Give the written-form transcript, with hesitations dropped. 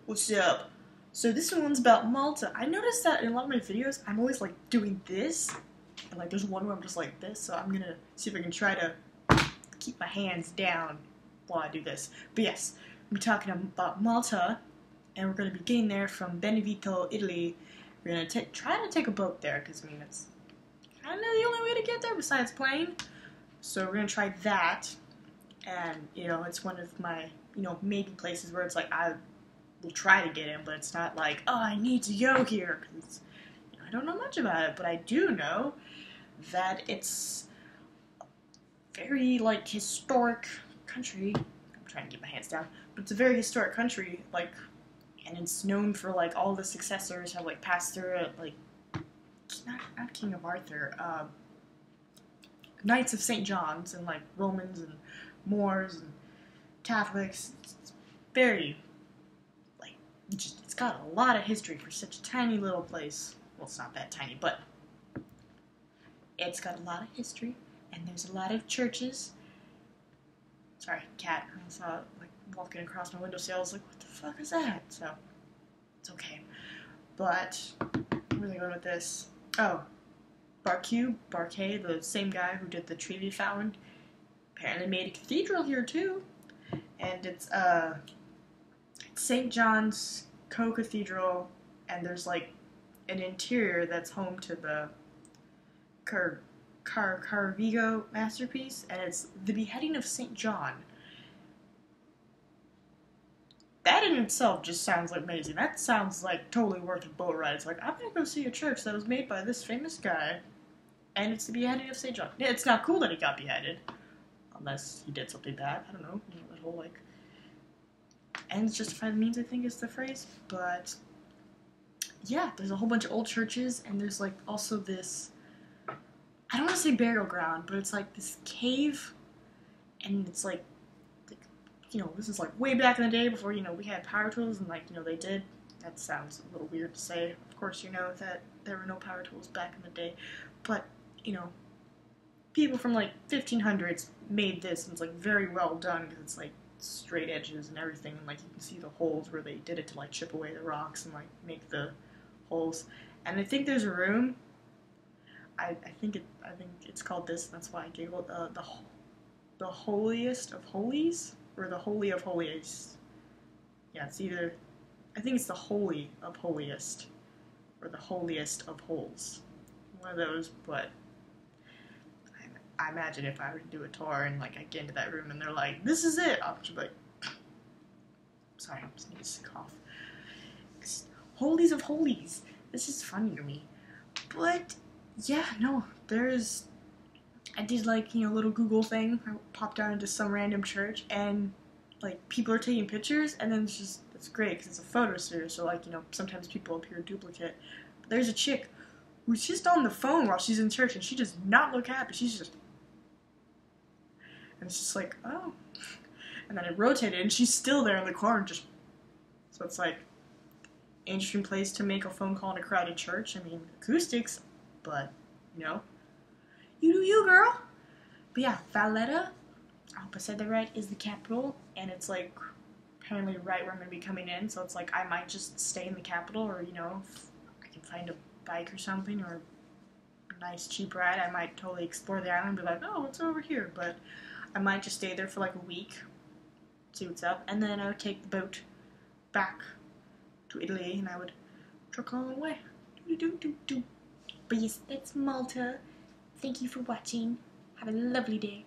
What's up? So this one's about Malta. I noticed that in a lot of my videos, I'm always like doing this, and like there's one where I'm just like this, so I'm gonna see if I can try to keep my hands down while I do this. But yes, we're talking about Malta, and we're gonna be getting there from Benevento, Italy. We're gonna try to take a boat there, because I mean, it's kind of the only way to get there besides plane. So we're gonna try that, and you know, it's one of my, maybe places where it's like I will try to get in, but it's not like, oh, I need to go here, because I don't know much about it, but I do know that it's a very, like, historic country. I'm trying to get my hands down, but it's a very historic country, like, and it's known for, like, all the successors have, like, passed through it, like, not King of Arthur, Knights of St. John's, and, like, Romans and Moors and Catholics. It's very, it's got a lot of history for such a tiny little place. Well, it's not that tiny, but it's got a lot of history, and there's a lot of churches. Sorry, cat. I saw it, like, walking across my windowsill. I was like, what the fuck is that? So, it's okay. But, where are they going with this? Oh, Barquet, the same guy who did the Trevi Fountain, apparently made a cathedral here, too. And it's, St. John's Co-Cathedral, and there's like an interior that's home to the Carvigo masterpiece, and it's the beheading of St. John. That in itself just sounds amazing. That sounds like totally worth a boat ride. It's like, I'm gonna go see a church that was made by this famous guy, and it's the beheading of St. John. Yeah, it's not cool that he got beheaded, unless he did something bad. I don't know, that whole like ends justify the means, I think is the phrase. But yeah, there's a whole bunch of old churches, and there's like also this, I don't want to say burial ground, but it's like this cave, and it's like this is like way back in the day before we had power tools, and they did. That sounds a little weird to say. Of course, that there were no power tools back in the day, but people from like 1500s made this, and it's like very well done because it's like straight edges and everything, and like you can see the holes where they did it to like chip away the rocks and like make the holes. And I think there's a room. I think it's called this. That's why I giggled. The holiest of holies, or the holy of holiest. Yeah, it's either, I think it's the holy of holiest or the holiest of holes. One of those. But I imagine if I were to do a tour and like I get into that room and they're like, "This is it," I'll just be like, sorry, I just need to cough. Holies of holies. This is funny to me. But yeah, no, I did like a little Google thing. I popped down into some random church, and like people are taking pictures, and then it's great because it's a photo series. So like sometimes people appear duplicate. But there's a chick who's just on the phone while she's in church, and she does not look happy. She's just. And it's just like, oh. And then it rotated, and she's still there in the corner, just. So it's like, interesting place to make a phone call in a crowded church. I mean, acoustics, but, you do you, girl. But yeah, Valletta, I hope I said that right, is the capital, and it's like, apparently right where I'm going to be coming in, so it's like, I might just stay in the capital, or, if I can find a bike or something, or a nice cheap ride, I might totally explore the island and be like, oh, what's over here, but I might just stay there for like a week, see what's up, and then I would take the boat back to Italy, and I would truck on away. But yes, that's Malta. Thank you for watching. Have a lovely day.